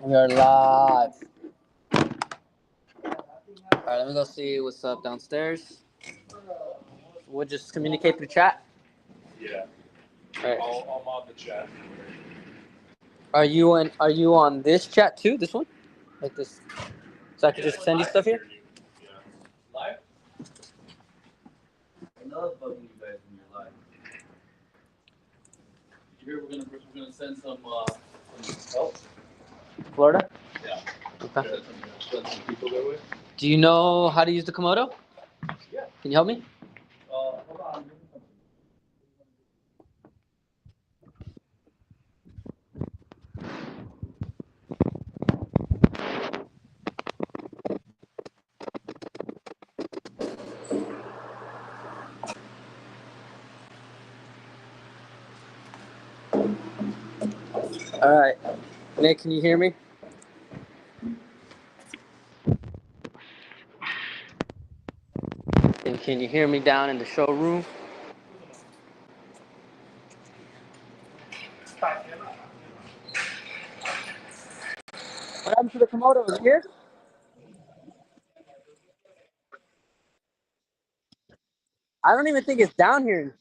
We are live. All right, let me go see what's up downstairs. We'll just communicate through chat. Yeah. All right. I'll mod the chat. Are you on this chat too? This one, like this, so I can just send you stuff here. Yeah. Live. I love bugging you guys when you're live. You hear we're gonna send some help. Florida. Yeah. Okay. Send some people their way. Do you know how to use the Komodo? Yeah. Can you help me? Hold on. All right, Nick, can you hear me? And can you hear me down in the showroom? What happened to the Komodo? Is it here? I don't even think it's down here.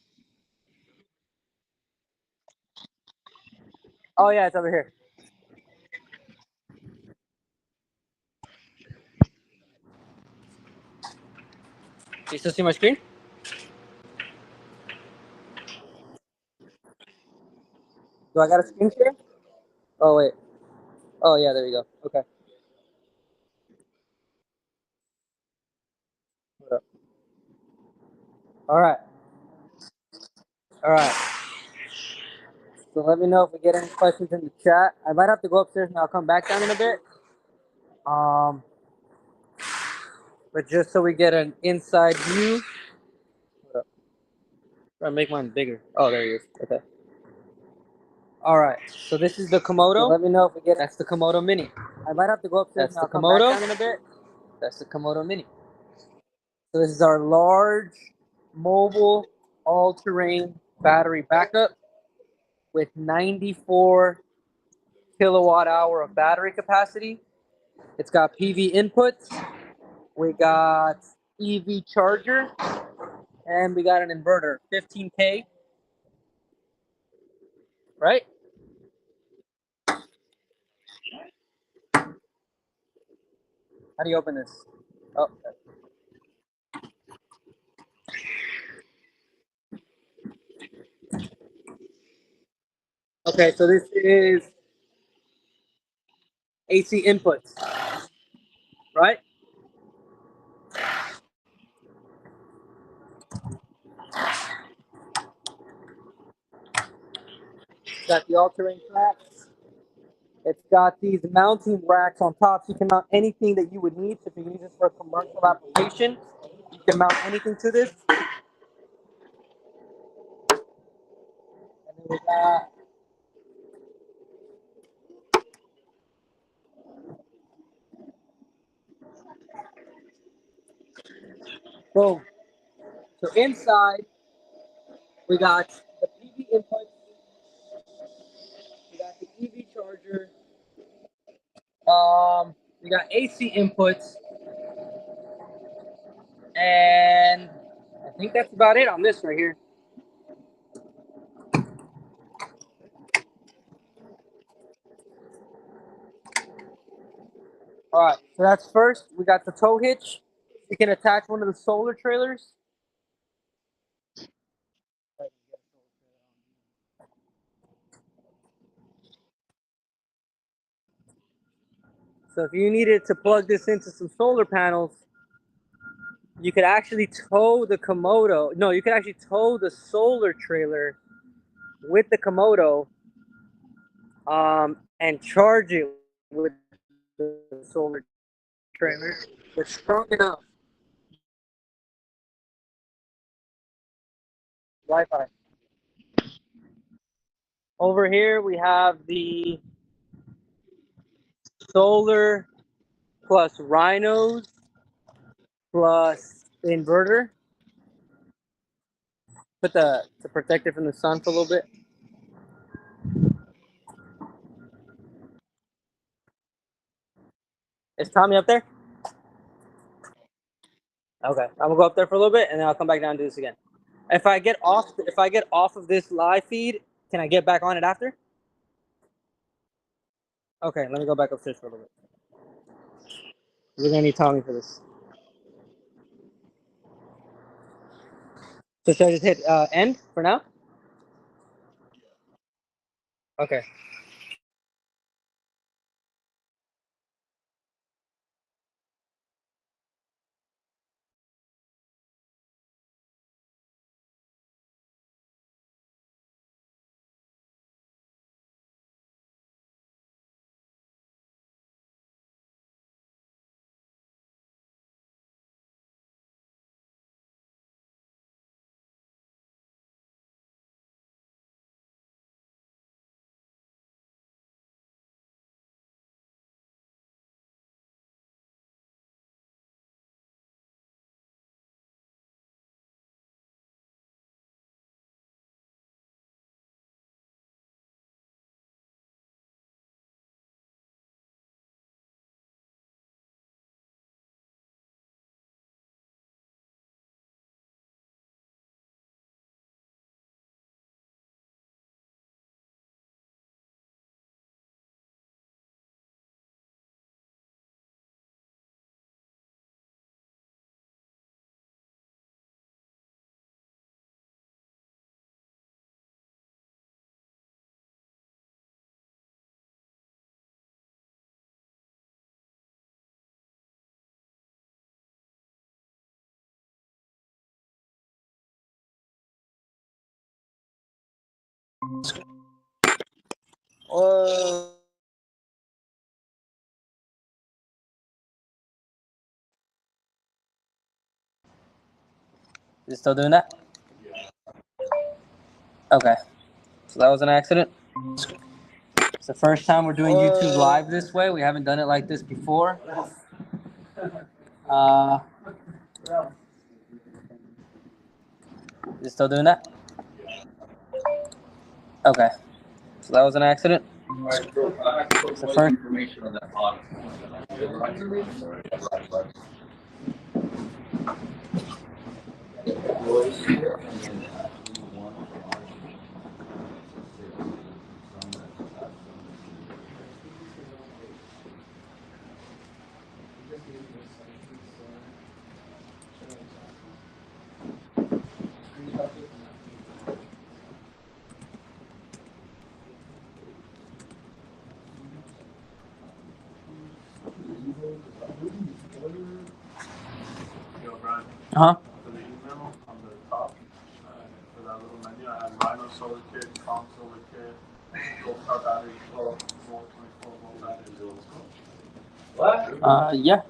Oh yeah, it's over here. Do you still see my screen? Do I got a screen share? Oh wait. Oh yeah, there you go. Okay. Hold up. All right. All right. So let me know if we get any questions in the chat. I might have to go upstairs and I'll come back down in a bit. But just so we get an inside view. Hold up. Try to make mine bigger. Oh, there he is. Okay. All right. So this is the Komodo. So let me know if we get. That's the Komodo Mini. I might have to go upstairs and I'll come back down in a bit. That's the Komodo Mini. So this is our large, mobile, all-terrain battery backup with 94 kilowatt hour of battery capacity. It's got PV inputs. We got EV charger, and we got an inverter, 15K. Right? How do you open this? Oh. Okay, so this is AC inputs, right? It's got the all-terrain tracks. It's got these mounting racks on top, so you can mount anything that you would need. So if you use this for a commercial application, you can mount anything to this. And then we got boom. So inside, we got the PV inputs, we got the EV charger, we got AC inputs, and I think that's about it on this right here. All right, so that's first. We got the tow hitch. You can attach one of the solar trailers. So if you needed to plug this into some solar panels, you could actually tow the Komodo. No, you could actually tow the solar trailer with the Komodo and charge it with the solar trailer. It's strong enough. Wi-Fi. Over here we have the solar plus rhinos plus the inverter. Put to protect it from the sun for a little bit. Is Tommy up there? Okay, I'm gonna go up there for a little bit, and then I'll come back down and do this again. If I get off of this live feed, can I get back on it after? Okay, let me go back upstairs for a little bit. We're gonna need Tommy for this. So should I just hit end for now? Okay. Is it still doing that? Okay. So that was an accident. It's the first time we're doing YouTube live this way. We haven't done it like this before. Is it still doing that? Okay. So that was an accident. It's the first. Information on that bottom. Yo, Brian, Huh? for the email on the top, for that little menu, I have Rhino solar kit, Calm solar kit, Gold Car battery, 12 volt, 24 volt battery. What? Yeah.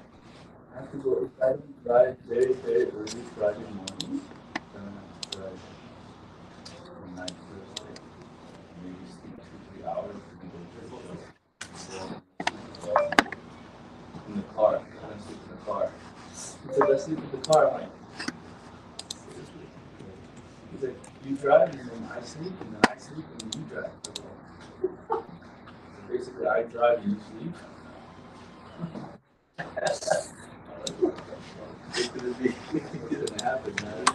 I have to go. If I don't drive very, very early Friday morning, then I have to drive from night Thursday. Maybe sleep 2, 3 hours and go to the show. In the car. I don't sleep in the car. He said, let's sleep in the car. I'm like, he's like, you drive and then I sleep and then I sleep and then you drive. So basically, I drive and you sleep. It didn't happen, man.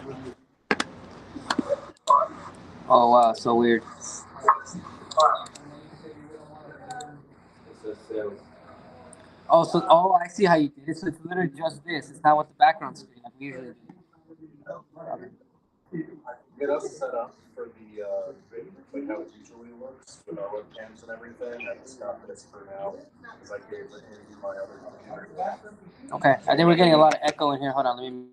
Oh wow, so weird. It says sales. Oh, I see how you did it. So it's literally just this. It's not with the background screen like we usually do. Get us set up for the, like how it usually works with our webcams and everything. I just got this for now, because I gave Andy my other computer. Okay, I think we're getting a lot of echo in here. Hold on, let me.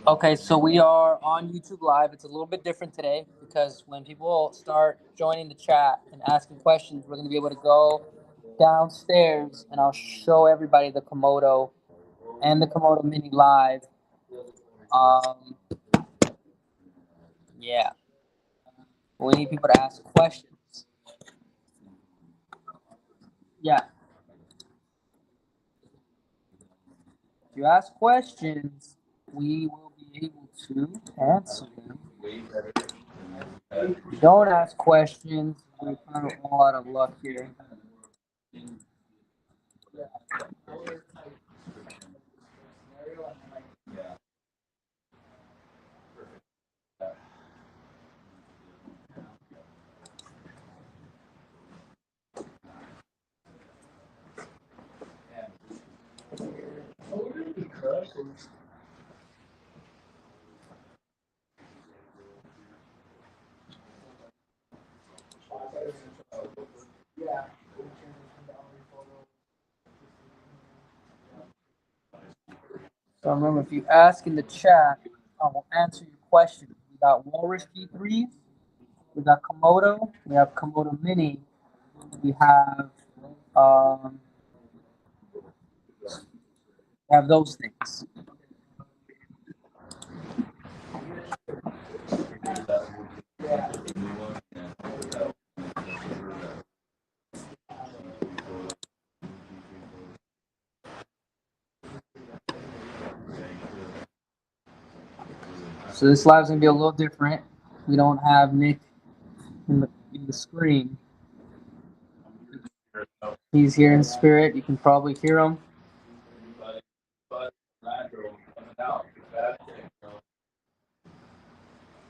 Okay, so we are on YouTube Live. It's a little bit different today because when people start joining the chat and asking questions, we're going to be able to go downstairs and I'll show everybody the Komodo and the Komodo Mini live Um, yeah. We need people to ask questions. Yeah. If you ask questions, we will be able to answer them. If you don't ask questions, we're kind of all out of luck here. So remember, if you ask in the chat, I will answer your question. We got Walrus P3s, we got Komodo, we have Komodo Mini, we um, have those things. So this live's gonna be a little different. We don't have Nick in the screen. He's here in spirit. You can probably hear him.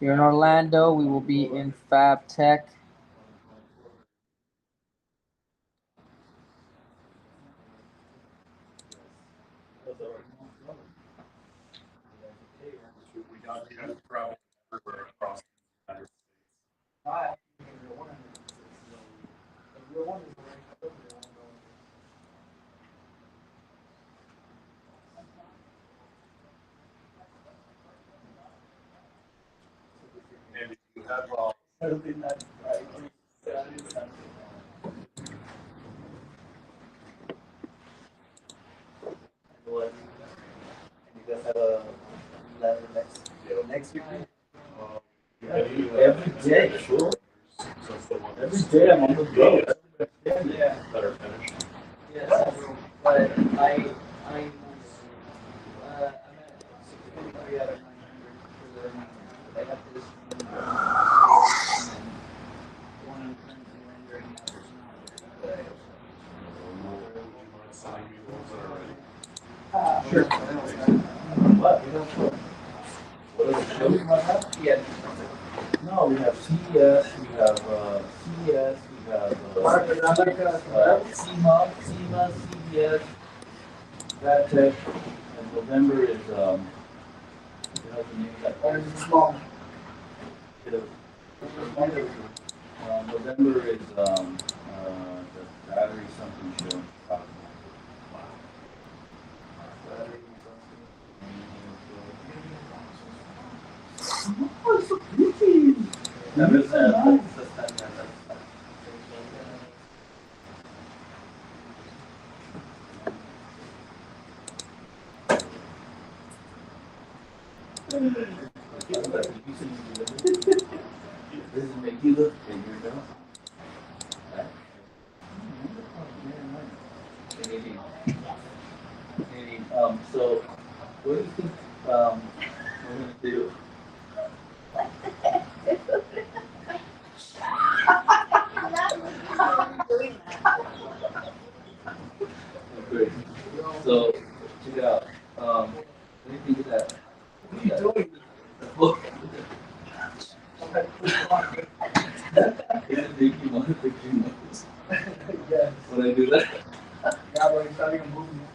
Here in Orlando, we will be in Fab Tech. Every day, sure. Every day I'm on the road. Yeah. Better finish. Yes, but I'm at 643 out of 900 for the I have this one I'm currently rendering now. Sure. What? What are the shows about that? Yeah. No, we have CES, we have CES, we have SEMA, CES, BatteryEvo, and November is you know the name of that. Small. November is the battery something show. This is make you look bigger, though. So, what do you think we're gonna do? Okay. So, check it out. What do you think of that? What are you doing? The book. It just make you want to think too much. Yes. When I do that. Yeah, but it's starting a movement.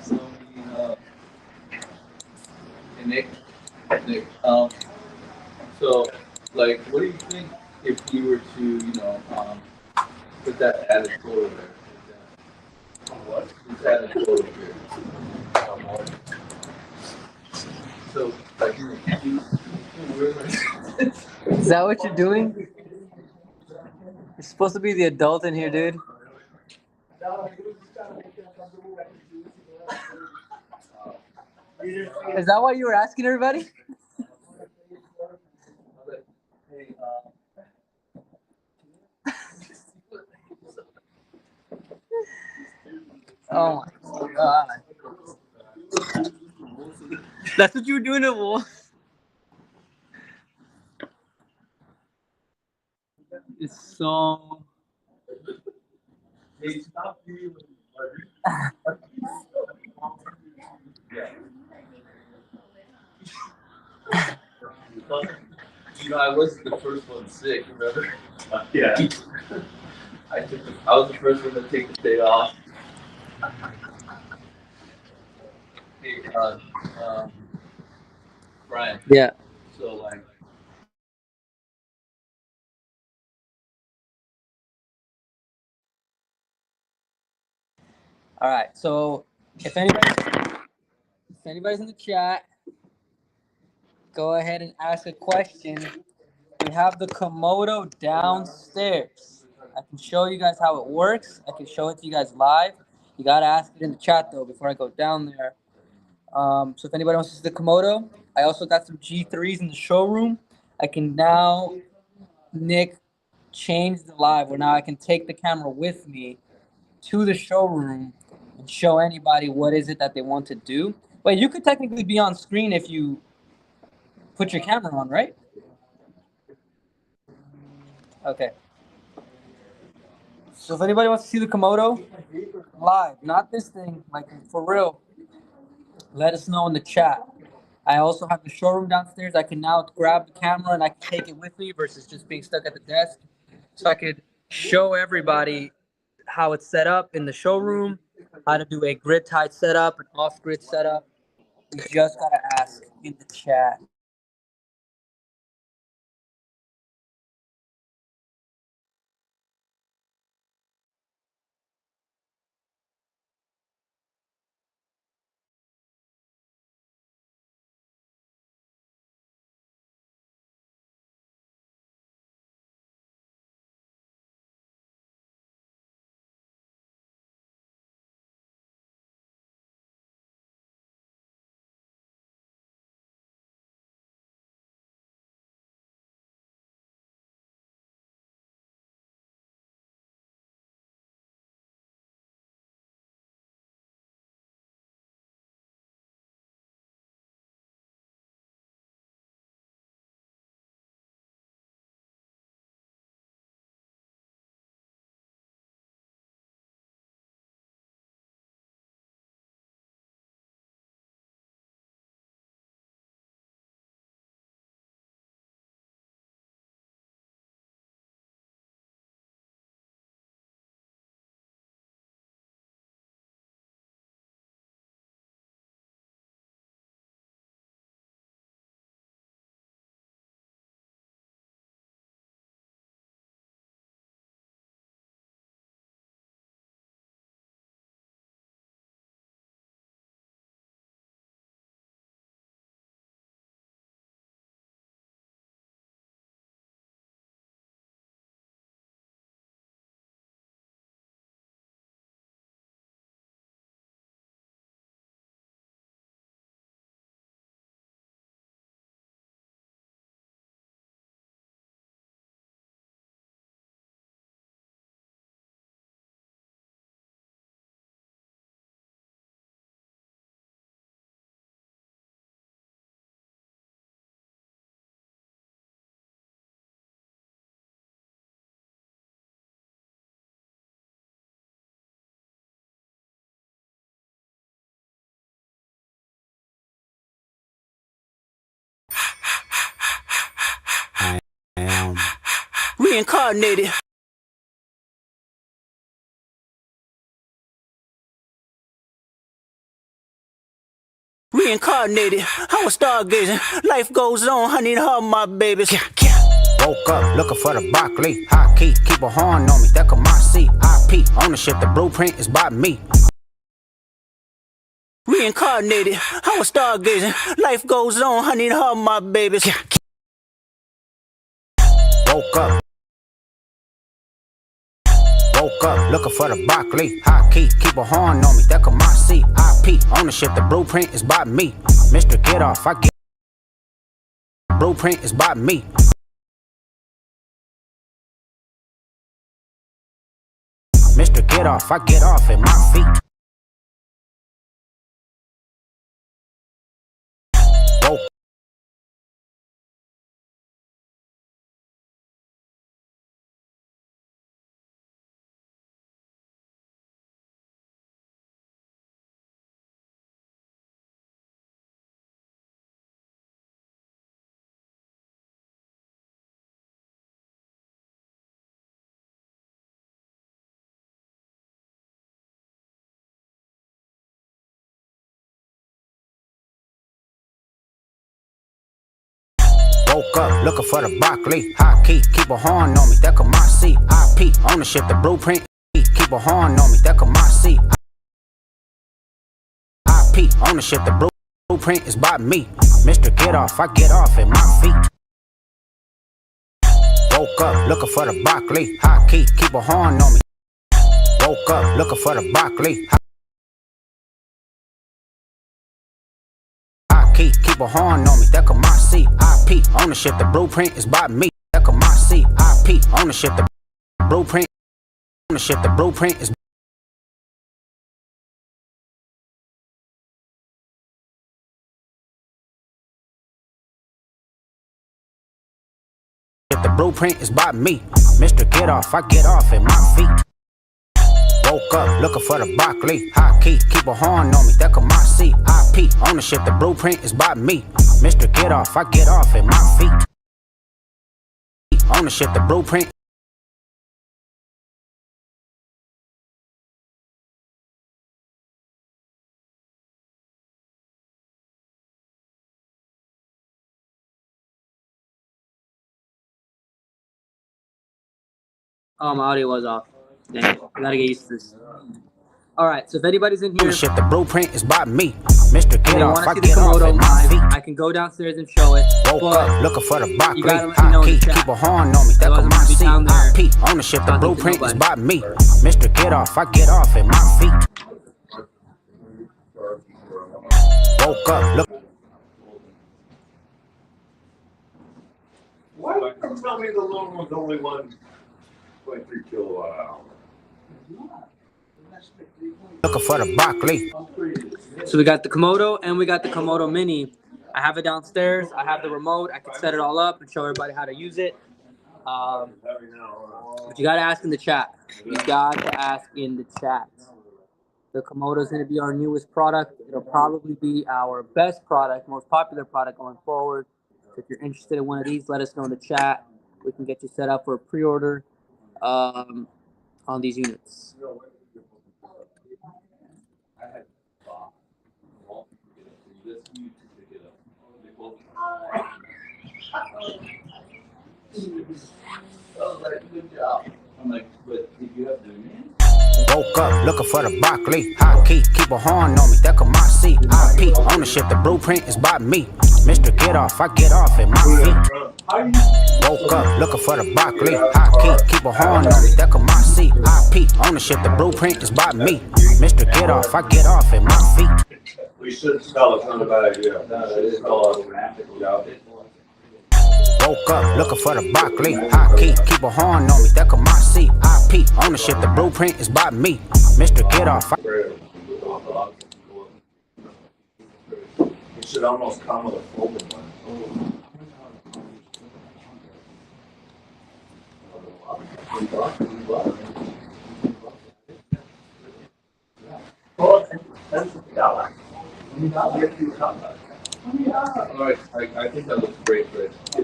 So, and Nick, so, like, what do you think if you were to, put that added photo there? What? This added photo here. So, like, Is that what you're doing? You're supposed to be the adult in here, dude. Is that why you were asking everybody? Hey, Oh my god. That's what you were doing, Wolf. It's so. hey, stop you. Yeah. You know, I wasn't the first one sick, remember? Yeah. I was the first one to take the day off. Hey, Brian. Yeah. So like, All right. So if anybody's in the chat, go ahead and ask a question. We have the Komodo downstairs. I can show you guys how it works. I can show it to you guys live. You gotta ask it in the chat though before I go down there. So if anybody wants to see the Komodo, I also got some G3s in the showroom. I can now, Nick, change the live where now I can take the camera with me to the showroom and show anybody what is it that they want to do. But you could technically be on screen if you put your camera on, right? Okay. So if anybody wants to see the Komodo live, not this thing, like for real, let us know in the chat. I also have the showroom downstairs. I can now grab the camera and I can take it with me versus just being stuck at the desk. So I could show everybody how it's set up in the showroom, how to do a grid tied setup, an off grid setup. You just gotta ask in the chat. I am reincarnated. Reincarnated. I was stargazing. Life goes on. I need her, my babies. Yeah, yeah. Woke up looking for the broccoli. High key, keep a horn on me. That could my seat. IP ownership. The blueprint is by me. Reincarnated. I was stargazing. Life goes on. I need her, my babies. Yeah, yeah. Woke up. Woke up looking for the broccoli. High key, keep a horn on me. That could my seat. IP ownership, the blueprint is by me. Mr. Get Off, I get. Blueprint is by me. Mr. Get Off, I get off at my feet. Woke up looking for the broccoli. High key, keep a horn on me. That could my seat. IP ownership, the blueprint. Keep a horn on me. That could my seat. IP ownership, the blueprint is by me. Mr. Get Off, I get off at my feet. Woke up looking for the broccoli. High key, keep a horn on me. Woke up looking for the broccoli. High key, keep a horn on me. That could my seat. IP ownership, the blueprint is by me. That could my seat. IP ownership, the blueprint. Ownership, the blueprint is. The blueprint is by me. Mr. Get Off, I get off at my feet. Woke up looking for the broccoli. High key, keep a horn on me. That could my seat. IP ownership, the blueprint is by me. Mr. Get Off, I get off at my feet. Ownership, the blueprint. Oh, my audio was off. Dang it. I gotta get used to this. Alright, so if anybody's in here Ownership, the blueprint is by me. Mr. and Get they Off, want to I see the get off Komodo at my live, feet. I can go downstairs and show it. Woke But up looking for the broccoli. you gotta let me know High in the key, chat. keep a horn on me. That Otherwise could I'm my gonna be seat. down there IP ownership, the talking to blueprint is nobody. by me. Mr. Get Off, I get off at my feet. Woke up look. Why don't you tell me the little one's only 1.3 kilowatt hour? Looking for the broccoli. So we got the Komodo and we got the Komodo Mini. I have it downstairs. I have the remote. I can set it all up and show everybody how to use it. But you gotta ask in the chat. You got to ask in the chat. The Komodo is going to be our newest product. It'll probably be our best product, most popular product going forward. So if you're interested in one of these, let us know in the chat. We can get you set up for a pre-order on these units. Good job. I'm like, but did you have the name? Woke up looking for the broccoli. High key, keep a horn on me. That could my seat. IP ownership, the blueprint is by me. Mr. Get Off, I get off at my feet. Woke up looking for the broccoli. High key, keep a horn on me. That could my seat. IP ownership, the blueprint is by me. Mr. Get Off, I get off at my feet. We should spell it's not a bad idea. No, it is called yeah. Woke up looking for the broccoli. High key, keep a horn on me. That could my seat. IP ownership, the blueprint is by me. Mr. Get Off. It should almost come with a folding one. Alright, I think that looks great, Chris. So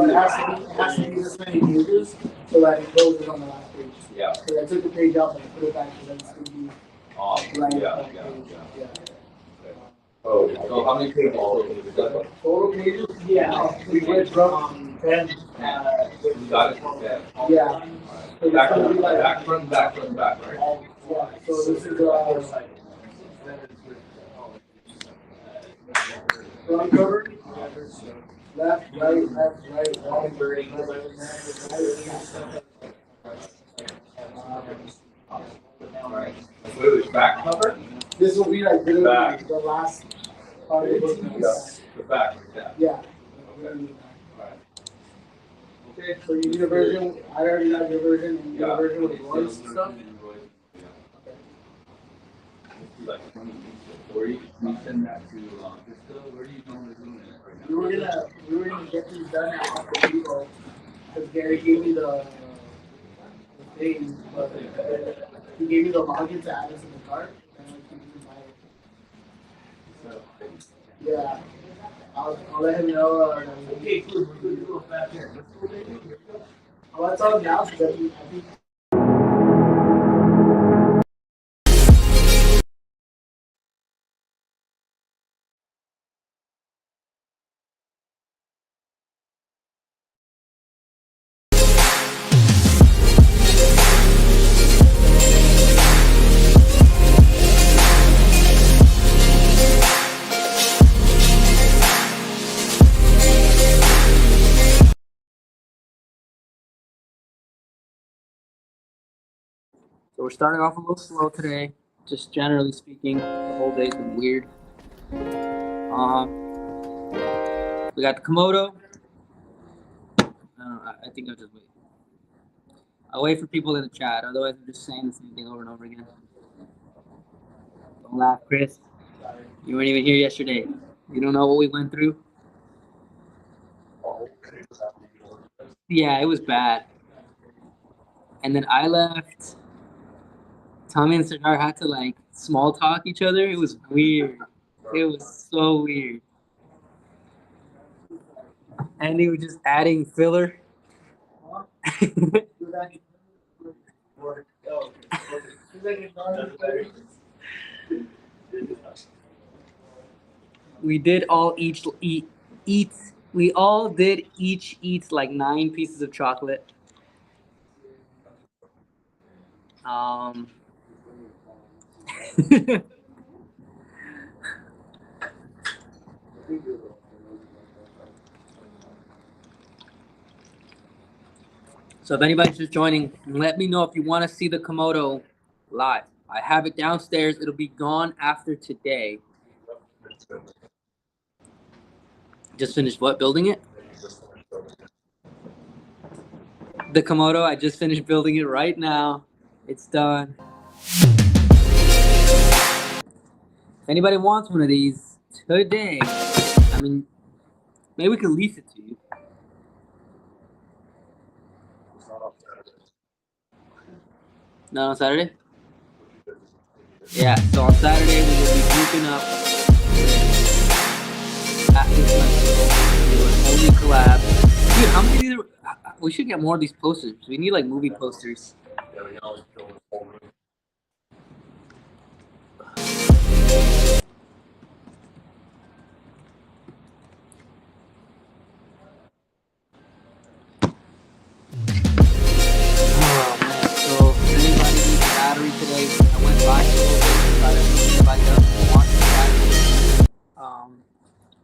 it has to be this many pages so that it closes on the last page. Yeah. So I took the page out and I put it back so that it's going to be right on that page. Oh, so how many pages is that? Total pages? Yeah. We went from 10. You got it? Yeah. Yeah. So Back it's gonna be like, back, back, right? yeah. So this is front cover. Left, right, left, right, the back cover? This will be like literally Back. the last part of the book. Yes. The back like that. Yeah. Okay. Alright. Okay. So you need a version. I already got your version. And you need a Yeah. version with Royce and stuff. Yeah. Like 20 inches. Or you can send that to Crystal. Where do you normally do it right now? We were gonna get these done at BatteryEvo because Gary gave me the thing, but he gave me the login to add us in the cart. And I couldn't buy it. Yeah. I'll let him know. Okay, cool. Back here. I'll tell him now because I think. So we're starting off a little slow today. Just generally speaking, the whole day's been weird. We got the Komodo. I think I'll just wait. I'll wait for people in the chat. Otherwise, I'm just saying the same thing over and over again. Don't laugh, Chris. You weren't even here yesterday. You don't know what we went through. Yeah, it was bad. And then I left. Tommy and Sardar had to like small talk each other. It was weird. It was so weird. And he was just adding filler. We did all eat. We all did each eat like 9 pieces of chocolate. So if anybody's just joining, let me know if you want to see the Komodo live. I have it downstairs. It'll be gone after today. Just finished what? Building it? The Komodo, I just finished building it right now. It's done. If anybody wants one of these today, I mean, maybe we can lease it to you. Not on Saturday? Yeah, so on Saturday we will be grouping up at this only collab. Dude, how many of these we should get more of these posters. We need like movie posters. Oh man, so if anybody needs a battery today, I went by a little bit to try to see if anybody else wants a battery.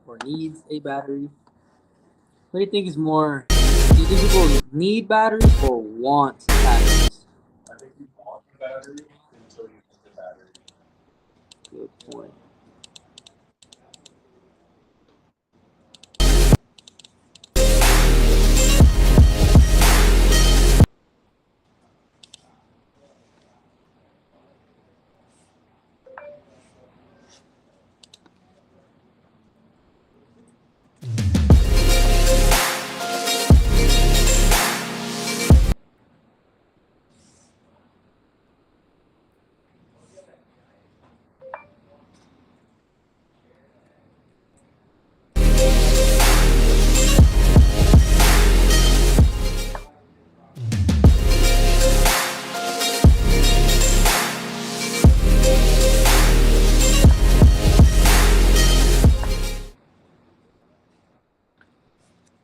Or needs a battery. What do you think is more? Do you think people need batteries or want batteries? I think you want the battery until you need the battery. Good point.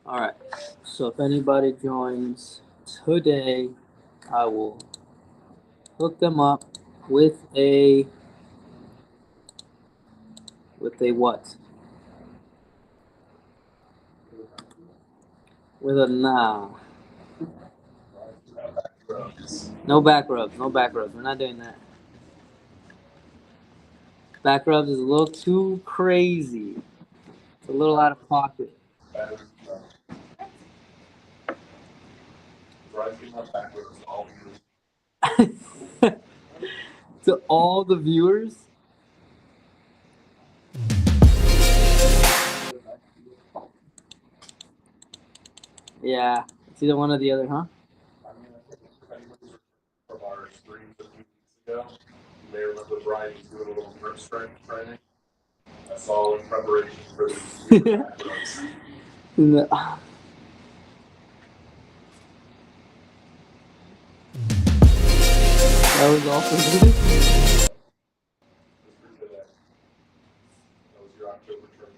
Alright, so if anybody joins today, I will hook them up with a what? With a nah. No back rubs, no back rubs. We're not doing that. Back rubs is a little too crazy. It's a little out of pocket. Battery, rising up backwards, all viewers. To all the viewers. Yeah, it's either one or the other, huh? I mean, I think if anybody's from our streams a few weeks ago, you may remember Brian was doing a little grip strength training. That's all in preparation for these back rubs. No. That was all for today. Just for today. That was your October training.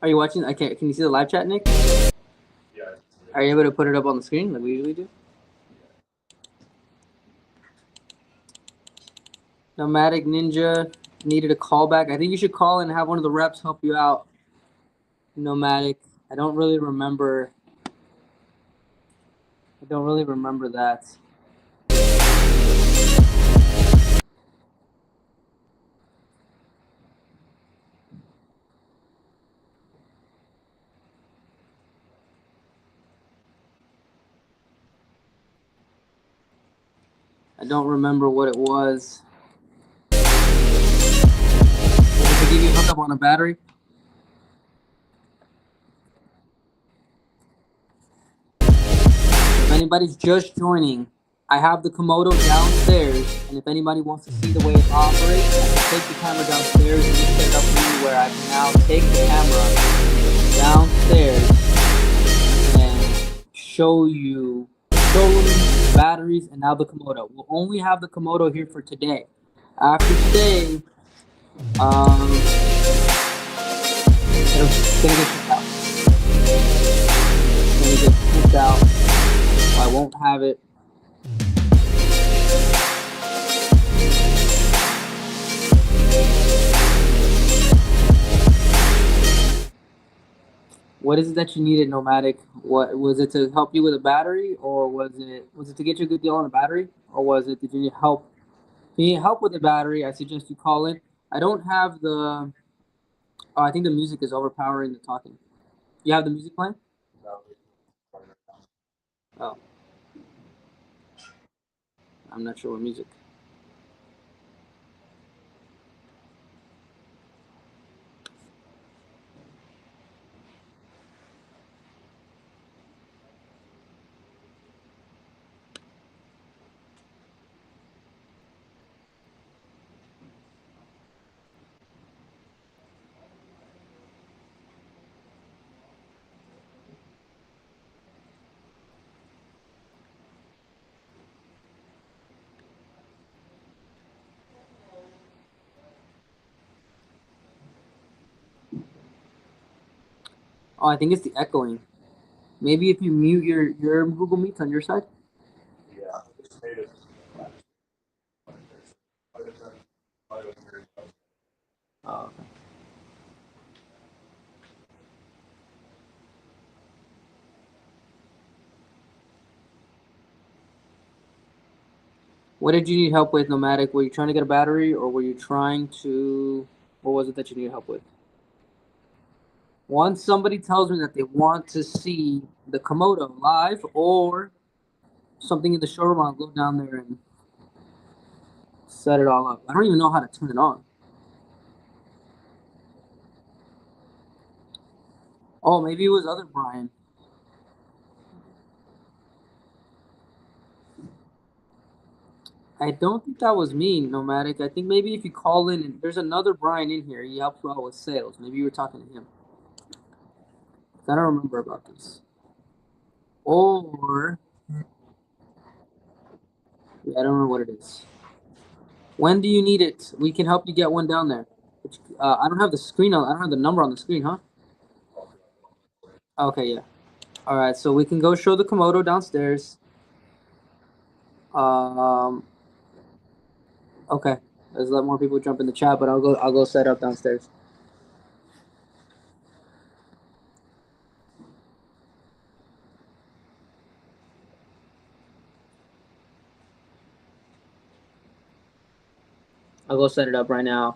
Are you watching? I can't. Can you see the live chat, Nick? Yeah. Are you able to put it up on the screen like we usually do? Nomadic Ninja needed a callback. I think you should call and have one of the reps help you out. Nomadic. I don't really remember that. I don't remember what it was. Was it to give you a hookup on a battery? If anybody's just joining, I have the Komodo downstairs, and if anybody wants to see the way it operates, I can take the camera downstairs and set it up for you where I can now take the camera downstairs and show you showroom, batteries, and now the Komodo. We'll only have the Komodo here for today. After today, it's gonna get shipped out. It's gonna get shipped out. I won't have it. What is it that you needed, Nomadic? What was it, to help you with a battery, or was it to get you a good deal on a battery, or was it, did you need help? If you need help with the battery, I suggest you call in. I don't have the. Oh, I think the music is overpowering the talking. You have the music playing? Oh, I'm not sure what music. Oh, I think it's the echoing. Maybe if you mute your Google Meets on your side. Yeah. Just made it. Oh, okay. What did you need help with, Nomadic? Were you trying to get a battery, or were you trying to? What was it that you needed help with? Once somebody tells me that they want to see the Komodo live or something in the showroom, I'll go down there and set it all up. I don't even know how to turn it on. Oh, maybe it was other Brian. I don't think that was me, Nomadic. I think maybe if you call in, and there's another Brian in here. He helps you out with sales. Maybe you were talking to him. I don't remember about this. Or yeah, I don't know what it is. When do you need it? We can help you get one down there. I don't have the screen on. I don't have the number on the screen, huh? Okay, yeah. All right, so we can go show the Komodo downstairs. Okay. Let's let more people jump in the chat, but I'll go set up downstairs. I'll go set it up right now.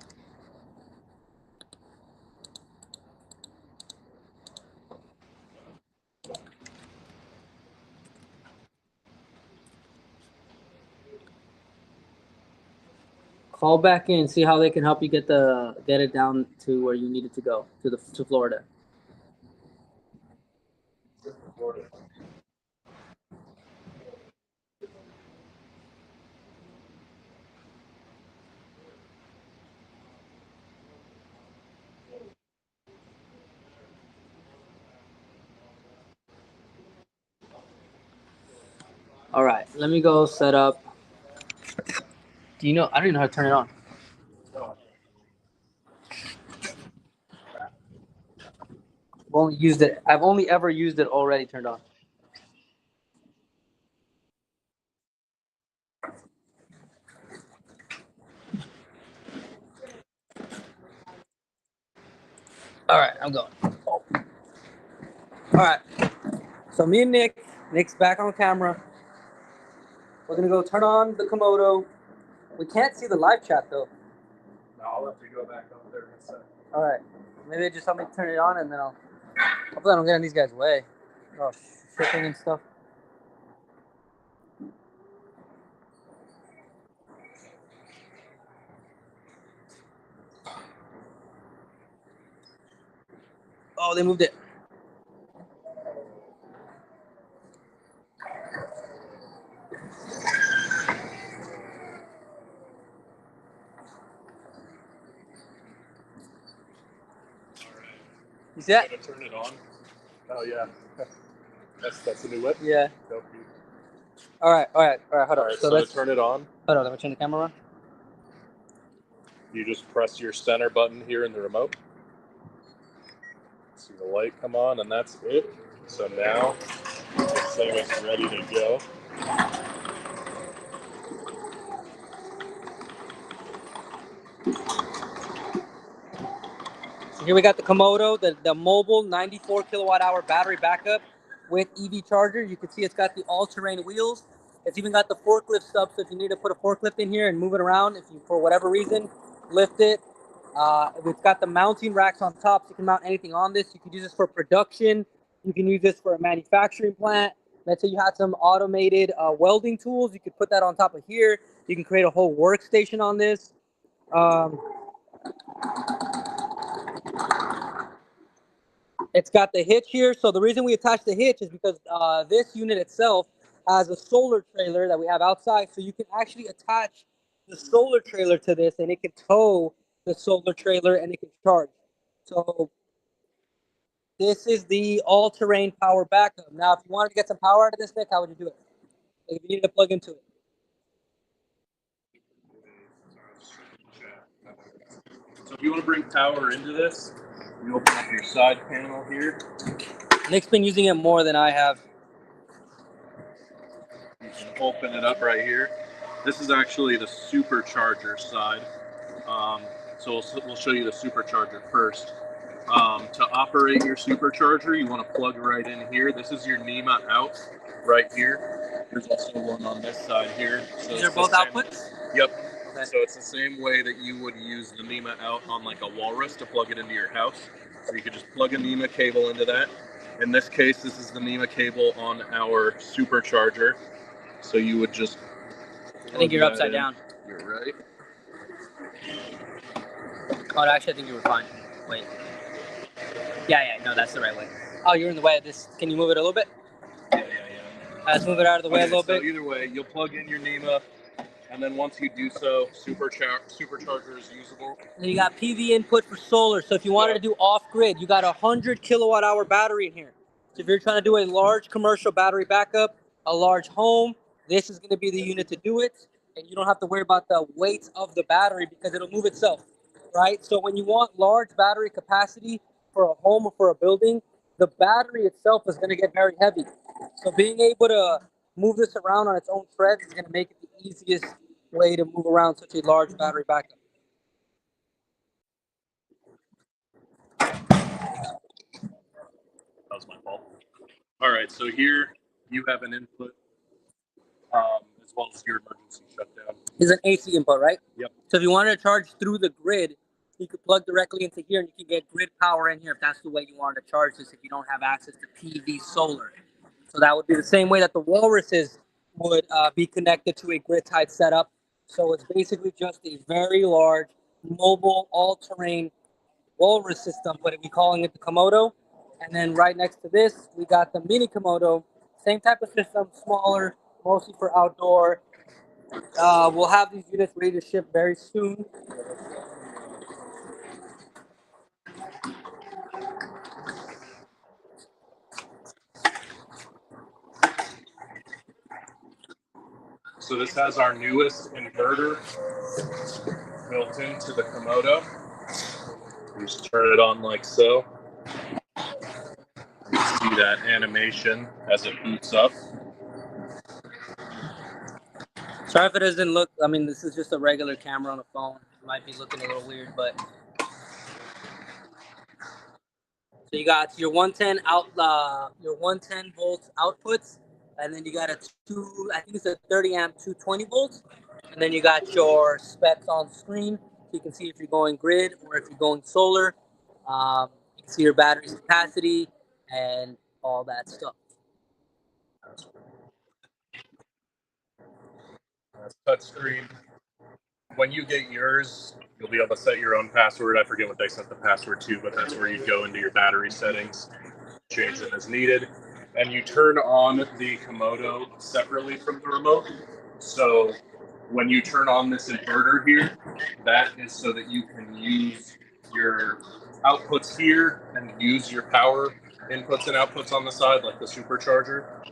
Call back in, see how they can help you get it down to where you need it to go, to Florida. All right, let me go set up. Do you know? I don't even know how to turn it on. I've only ever used it already turned on. All right, I'm going. All right. So me and Nick's back on camera. We're gonna go turn on the Komodo. We can't see the live chat though. No, I'll have to go back up there in a second. All right. Maybe just help me turn it on, and then hopefully I don't get in these guys' way. Oh, shipping and stuff. Oh, they moved it. You see that? Gonna turn it on. Oh yeah. That's the new whip? Yeah. Nope. All right. Hold on. Alright, so let's to turn it on, hold on. Let me turn the camera on. you just press your center button here in the remote. See the light come on, and that's it. So now this thing is ready to go. So here we got the Komodo, the mobile 94 kilowatt hour battery backup with EV charger. You can see it's got the all-terrain wheels. It's even got the forklift stub, so if you need to put a forklift in here and move it around, if you, for whatever reason, lift it. It's got the mounting racks on top, so you can mount anything on this. You can use this for production. You can use this for a manufacturing plant. Let's say you had some automated welding tools. You could put that on top of here. You can create a whole workstation on this. It's got the hitch here. So the reason we attach the hitch is because this unit itself has a solar trailer that we have outside. So you can actually attach the solar trailer to this, and it can tow the solar trailer and it can charge. So this is the all-terrain power backup. Now, if you wanted to get some power out of this, Nick, how would you do it? Like if you needed to plug into it. So if you want to bring power into this, you open up your side panel here. Nick's been using it more than I have. You can open it up right here. This is actually the supercharger side. So we'll show you the supercharger first. To operate your supercharger, you want to plug right in here. This is your NEMA out right here. There's also one on this side here. So These are both outputs? Yep. Okay. So it's the same way that you would use the NEMA out on like a Walrus to plug it into your house. So you could just plug a NEMA cable into that. In this case, this is the NEMA cable on our supercharger. So you would just I think you're upside down. You're right. Oh, actually, I think you were fine. Wait. Yeah, no, that's the right way. Oh, you're in the way of this. Can you move it a little bit? Yeah. Let's move it out of the way a little bit. Either way, you'll plug in your NEMA And then once you do so, supercharger is usable. And you got PV input for solar. So if you wanted to do off-grid, you got a 100 kilowatt-hour battery in here. So if you're trying to do a large commercial battery backup, a large home, this is going to be the unit to do it. And you don't have to worry about the weight of the battery because it'll move itself, right? So when you want large battery capacity for a home or for a building, the battery itself is going to get very heavy. So being able to move this around on its own treads is going to make it the easiest way to move around such a large battery backup. That was my fault. All right, so here you have an input as well as your emergency shutdown. Is an AC input, right? Yep. So if you wanted to charge through the grid, you could plug directly into here and you can get grid power in here if that's the way you wanted to charge this if you don't have access to PV solar. So that would be the same way that the walruses would be connected to a grid type setup. So it's basically just a very large mobile all-terrain walrus system, but we're calling it the Komodo. And then right next to this, we got the mini Komodo, same type of system, smaller, mostly for outdoor. We'll have these units ready to ship very soon. So this has our newest inverter built into the Komodo. You just turn it on like so. You see that animation as it boots up. Sorry if it doesn't look, I mean, this is just a regular camera on a phone. It might be looking a little weird, but. So you got your 110 your 110 volts outputs, and then you got a I think it's a 30 amp 220 volts, and then you got your specs on screen, so you can see if you're going grid or if you're going solar. You can see your battery's capacity and all that stuff. That's touchscreen. When you get yours, you'll be able to set your own password. I forget what they set the password to, but that's where you go into your battery settings, change them as needed, and you turn on the Komodo separately from the remote. So when you turn on this inverter here, that is so that you can use your outputs here and use your power inputs and outputs on the side, like the supercharger.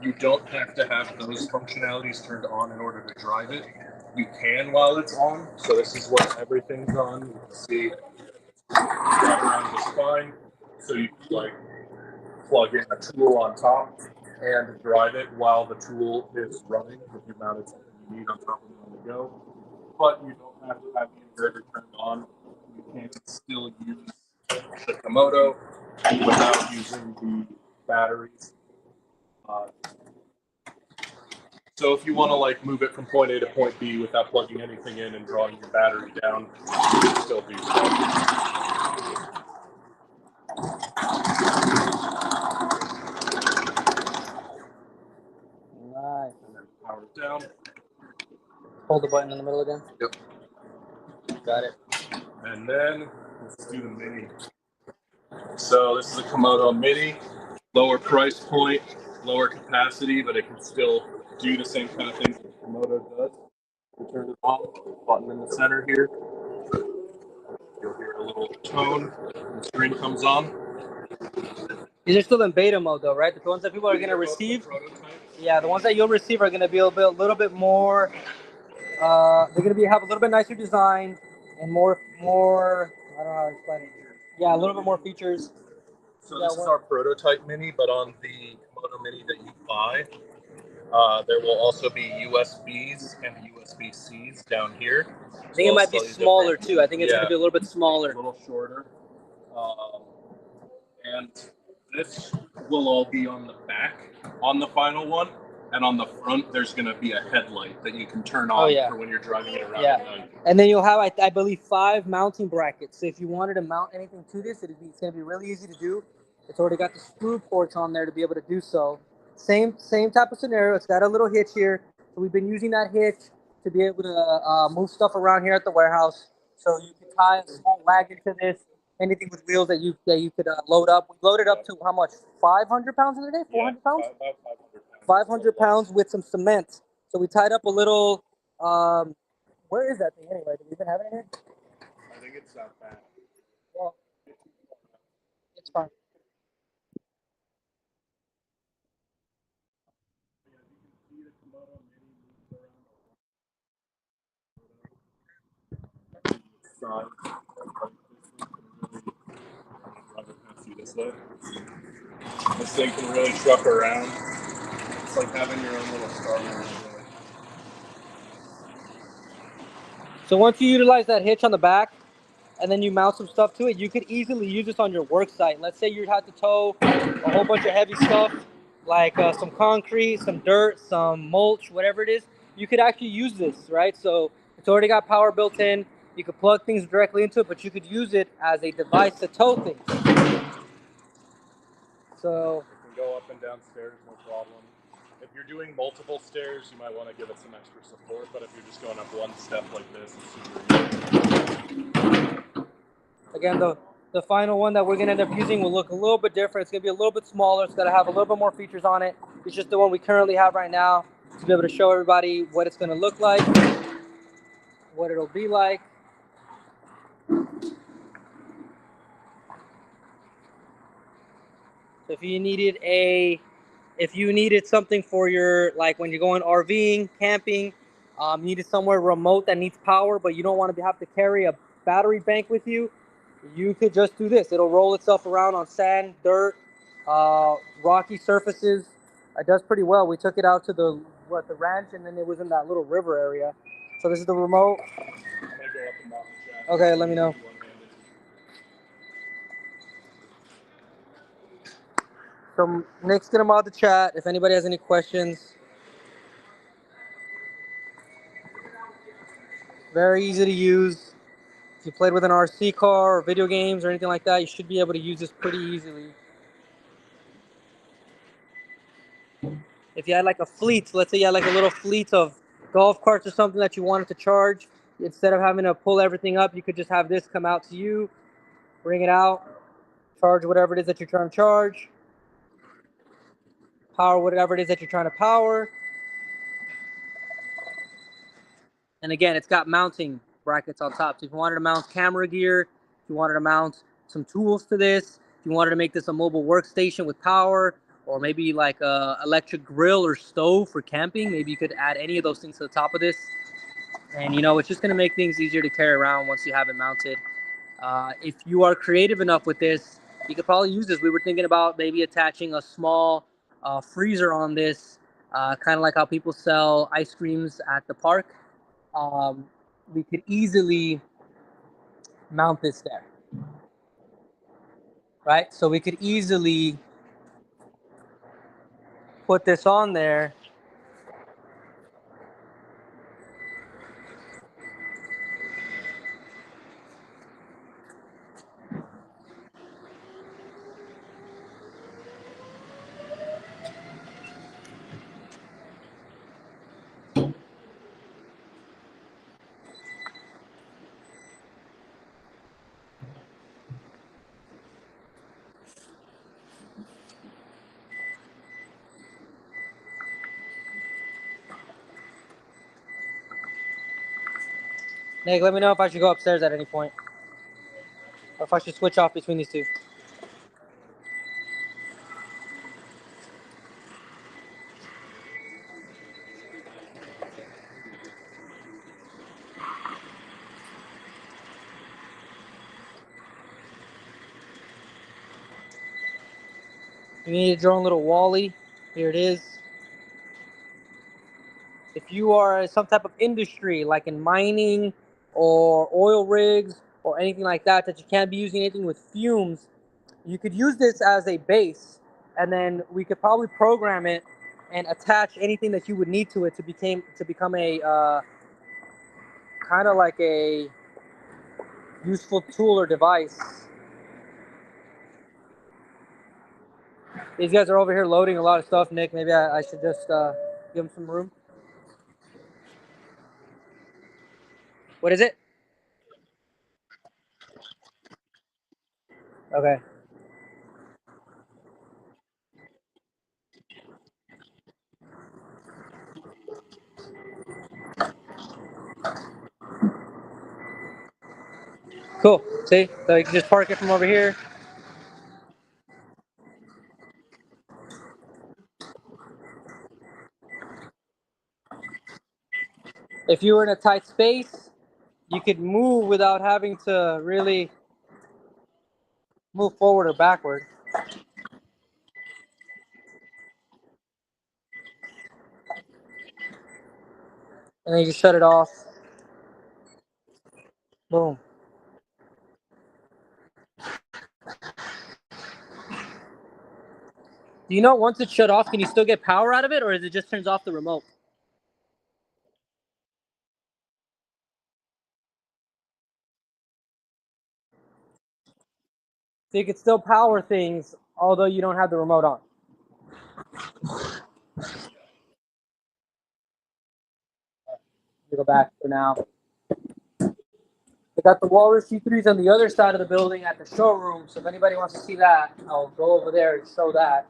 You don't have to have those functionalities turned on in order to drive it. You can while it's on. So this is where everything's on. You can see right around the spine. So you can like plug in a tool on top and drive it while the tool is running if you mounted something you need on top of it on the go. But you don't have to have the inverter turned on. You can still use the Komodo without using the batteries. So if you want to like move it from point A to point B without plugging anything in and drawing your battery down, you can still do so. Nice. And then power it down. Hold the button in the middle again. Yep. Got it. And then let's do the mini. So this is a Komodo mini, lower price point, lower capacity, but it can still do the same kind of things that the Komodo does. You turn it on, button in the center here. You'll hear a little tone when the screen comes on. These are still in beta mode though, right? The ones that people are going to receive. Yeah, the ones that you'll receive are going to be a little bit more. They're going to have a little bit nicer design and more. I don't know how to explain it. Yeah, a little bit more features. So this is our prototype mini, but on the Komodo mini that you buy, there will also be USBs and USB-Cs down here. I think it might be smaller too. I think it's going to be a little bit smaller. A little shorter. And this will all be on the back on the final one. And on the front, there's going to be a headlight that you can turn on for when you're driving it around at night. And then you'll have, I believe, 5 mounting brackets. So if you wanted to mount anything to this, it's going to be really easy to do. It's already got the screw ports on there to be able to do so. Same type of scenario. It's got a little hitch here. So we've been using that hitch to be able to move stuff around here at the warehouse. So you can tie a small wagon to this. Anything with wheels that you could load up. We loaded up to how much? 500 pounds in a day? 400 pounds? About 500 pounds. 500 pounds with some cement. So we tied up a little Where is that thing anyway? Do we even have it in here? I think it's out back. Well, it's fine. Front. This way. This thing can really truck around. It's like having your own little Star Wars. So once you utilize that hitch on the back, and then you mount some stuff to it, you could easily use this on your work site. Let's say you'd have to tow a whole bunch of heavy stuff, like some concrete, some dirt, some mulch, whatever it is. You could actually use this, right? So it's already got power built in. You could plug things directly into it, but you could use it as a device to tow things. So It can go up and down stairs, no problem. If you're doing multiple stairs, you might want to give it some extra support, but if you're just going up one step like this, it's super easy. again, the final one that we're gonna end up using will look a little bit different. It's gonna be a little bit smaller. It's gonna have a little bit more features on it. It's just the one we currently have right now to be able to show everybody what it's gonna look like, what it'll be like. So if you needed something for your, like when you're going RVing, camping, you needed somewhere remote that needs power, but you don't want to have to carry a battery bank with you, you could just do this. It'll roll itself around on sand, dirt, rocky surfaces. It does pretty well. We took it out to the ranch, and then it was in that little river area. So this is the remote. I'm gonna go up and down the track. Okay, let me know. So Nick's gonna mod the chat if anybody has any questions. Very easy to use. If you played with an RC car or video games or anything like that, you should be able to use this pretty easily. If you had like a fleet, let's say you had like a little fleet of golf carts or something that you wanted to charge, instead of having to pull everything up, you could just have this come out to you, bring it out, charge whatever it is that you're trying to charge, power whatever it is that you're trying to power. And again, it's got mounting brackets on top. So if you wanted to mount camera gear, if you wanted to mount some tools to this, if you wanted to make this a mobile workstation with power, or maybe like a electric grill or stove for camping, maybe you could add any of those things to the top of this. And you know, it's just gonna make things easier to carry around once you have it mounted. If you are creative enough with this, you could probably use this. We were thinking about maybe attaching a small freezer on this, kind of like how people sell ice creams at the park. We could easily mount this there, right? So we could easily put this on there. Nick, let me know if I should go upstairs at any point, or if I should switch off between these two. You need your own little Wally. Here it is. If you are some type of industry, like in mining or oil rigs or anything like that, that you can't be using anything with fumes, you could use this as a base, and then we could probably program it and attach anything that you would need to it to become a kind of like a useful tool or device. These guys are over here loading a lot of stuff, Nick. Maybe I should just give them some room. What is it? Okay. Cool. See? So you can just park it from over here. If you were in a tight space, you could move without having to really move forward or backward. And then you just shut it off. Boom. Do you know once it's shut off, can you still get power out of it, or is it just turns off the remote? So you can still power things, although you don't have the remote on. We go back for now. I got the Walrus G3s on the other side of the building at the showroom, so if anybody wants to see that, I'll go over there and show that.